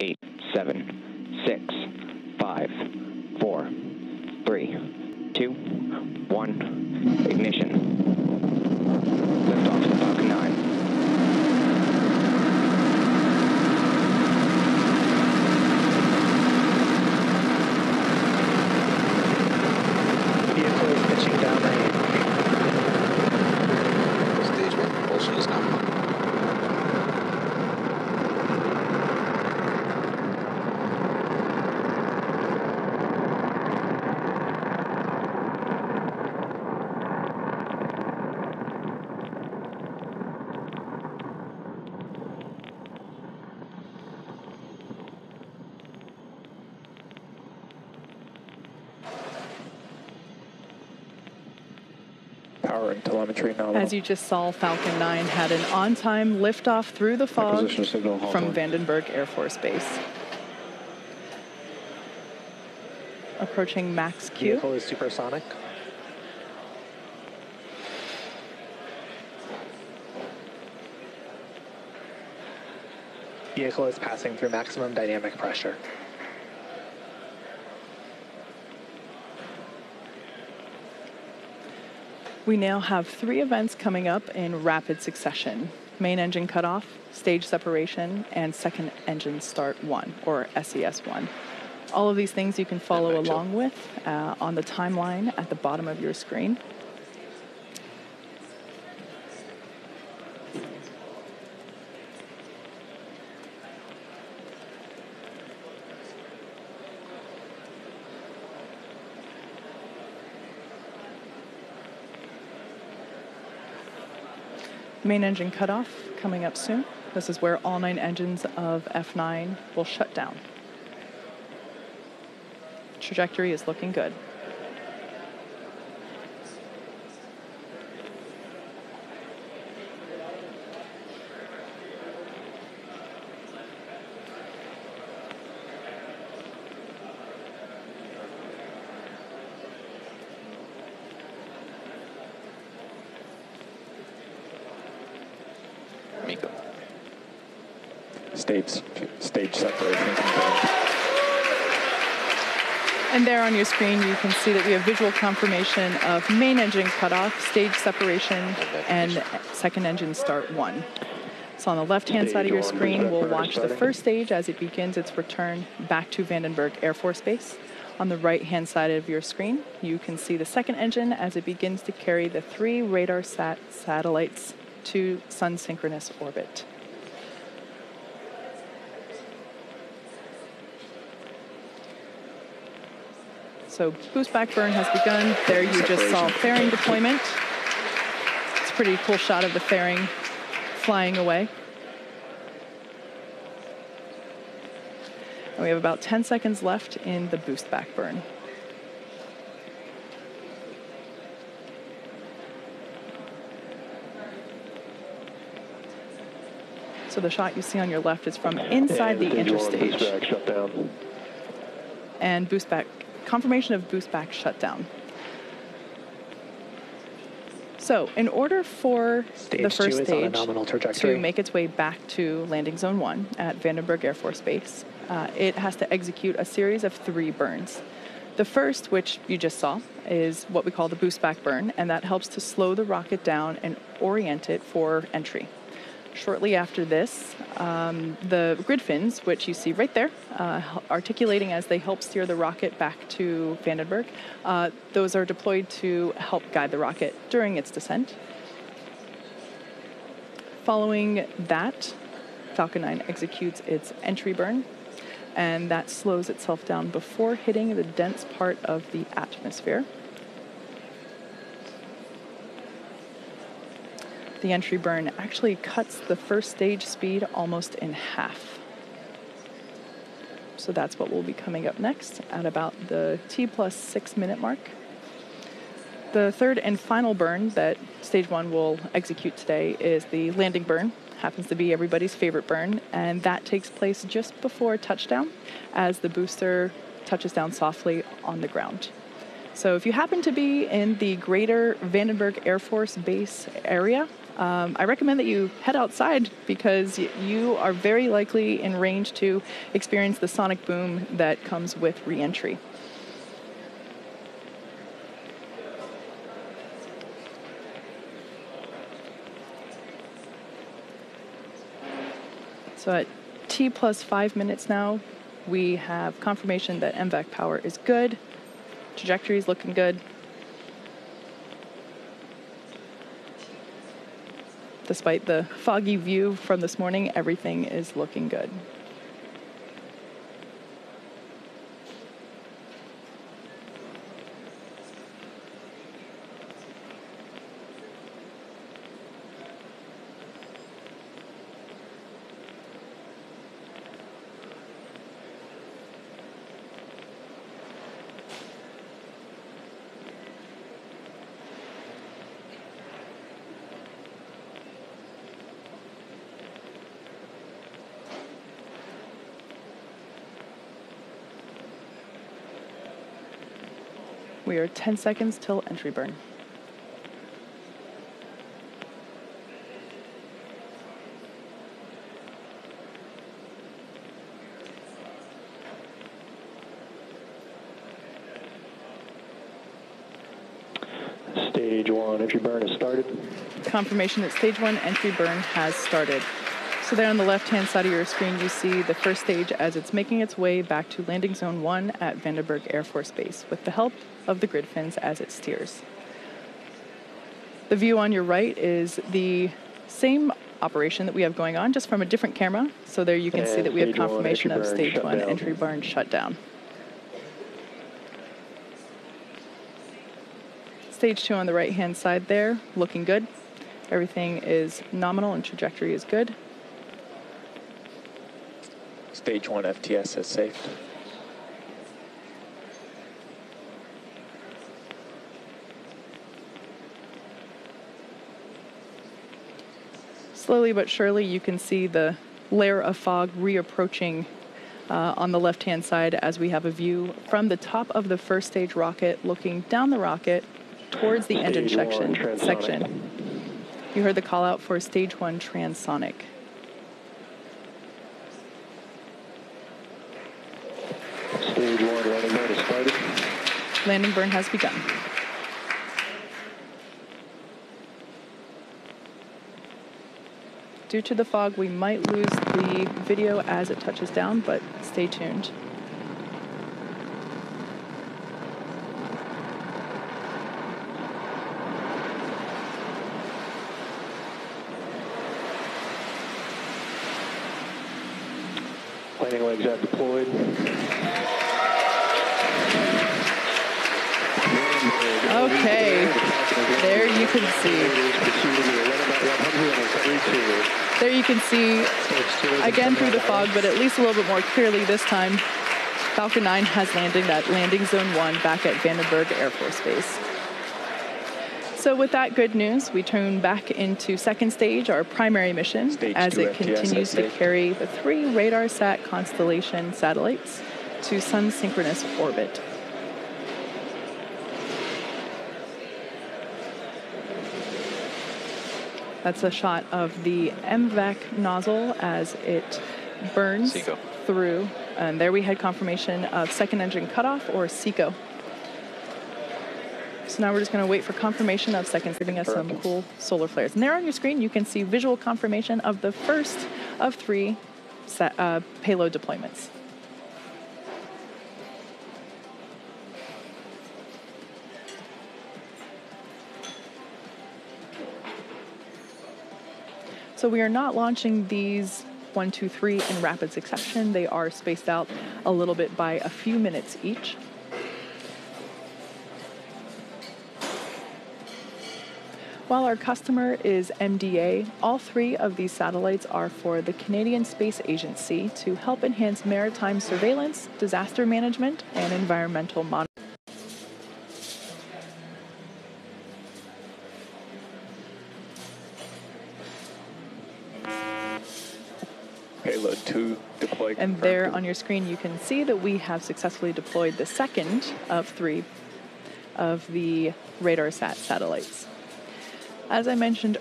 8, 7, 6, 5, 4, 3, 2, 1, ignition. Lift off the Falcon 9. Vehicle is pitching downrange. Stage 1 propulsion is now. Power and telemetry nominal. As you just saw, Falcon 9 had an on-time liftoff through the fog Acquisition signal, from Hawthorne. Vandenberg Air Force Base. Approaching max Q. Vehicle is supersonic. Vehicle is passing through maximum dynamic pressure. We now have 3 events coming up in rapid succession: main engine cutoff, stage separation, and second engine start 1, or SES 1. All of these things you can follow along with on the timeline at the bottom of your screen. Main engine cutoff coming up soon. This is where all 9 engines of F9 will shut down. Trajectory is looking good. Miko. Stage separation confirmed. And there on your screen, you can see that we have visual confirmation of main engine cutoff, stage separation, and second engine start 1. So on the left-hand side of your screen, we'll watch the first stage as it begins its return back to Vandenberg Air Force Base. On the right-hand side of your screen, you can see the second engine as it begins to carry the 3 RADARSat satellites to Sun Synchro Orbit. So boost back burn has begun. There you just saw fairing deployment. It's a pretty cool shot of the fairing flying away. And we have about 10 seconds left in the boost back burn. So the shot you see on your left is from inside the interstage. And boost back, confirmation of boost back shutdown. So in order for the first stage to make its way back to landing zone 1 at Vandenberg Air Force Base, it has to execute a series of 3 burns. The first, which you just saw, is what we call the boost back burn, and that helps to slow the rocket down and orient it for entry. Shortly after this, the grid fins, which you see right there, articulating as they help steer the rocket back to Vandenberg, those are deployed to help guide the rocket during its descent. Following that, Falcon 9 executes its entry burn, and that slows itself down before hitting the dense part of the atmosphere. The entry burn actually cuts the first stage speed almost in half. So that's what will be coming up next at about the T+6 minute mark. The third and final burn that stage 1 will execute today is the landing burn. Happens to be everybody's favorite burn, and that takes place just before touchdown as the booster touches down softly on the ground. So if you happen to be in the greater Vandenberg Air Force Base area, I recommend that you head outside because you are very likely in range to experience the sonic boom that comes with re-entry. So at T plus 5 minutes now, we have confirmation that MVAC power is good. Trajectory is looking good. Despite the foggy view from this morning, everything is looking good. We are 10 seconds till entry burn. Stage 1 entry burn has started. Confirmation that stage 1 entry burn has started. So there on the left-hand side of your screen, you see the first stage as it's making its way back to landing zone 1 at Vandenberg Air Force Base with the help of the grid fins as it steers. The view on your right is the same operation that we have going on, just from a different camera. So there you can see that we have confirmation of stage 1 entry burn shutdown. Stage 2 on the right-hand side there, looking good. Everything is nominal and trajectory is good. Stage 1 FTS is safe. Slowly but surely, you can see the layer of fog reapproaching on the left-hand side as we have a view from the top of the first stage rocket looking down the rocket towards the engine section. You heard the call out for stage 1 transonic. Stage 1 landing burn has started. Landing burn has begun. Due to the fog, we might lose the video as it touches down, but stay tuned. Landing legs are deployed. Okay, there you can see. There you can see, again through the fog, but at least a little bit more clearly this time, Falcon 9 has landed at landing zone 1 back at Vandenberg Air Force Base. So with that good news, we turn back into second stage, our primary mission, as it continues to carry the 3 RADARSat constellation satellites to Sun Synchronous Orbit. That's a shot of the MVAC nozzle as it burns through. And there we had confirmation of second engine cutoff, or SECO. So now we're just going to wait for confirmation of seconds, giving us some cool solar flares. And there on your screen, you can see visual confirmation of the first of 3 payload deployments. So we are not launching these 1, 2, 3 in rapid succession. They are spaced out a little bit by a few minutes each. While our customer is MDA, all 3 of these satellites are for the Canadian Space Agency to help enhance maritime surveillance, disaster management, and environmental monitoring. Payload 2 deployed. And there on your screen, you can see that we have successfully deployed the second of 3 of the RADARSat satellites. As I mentioned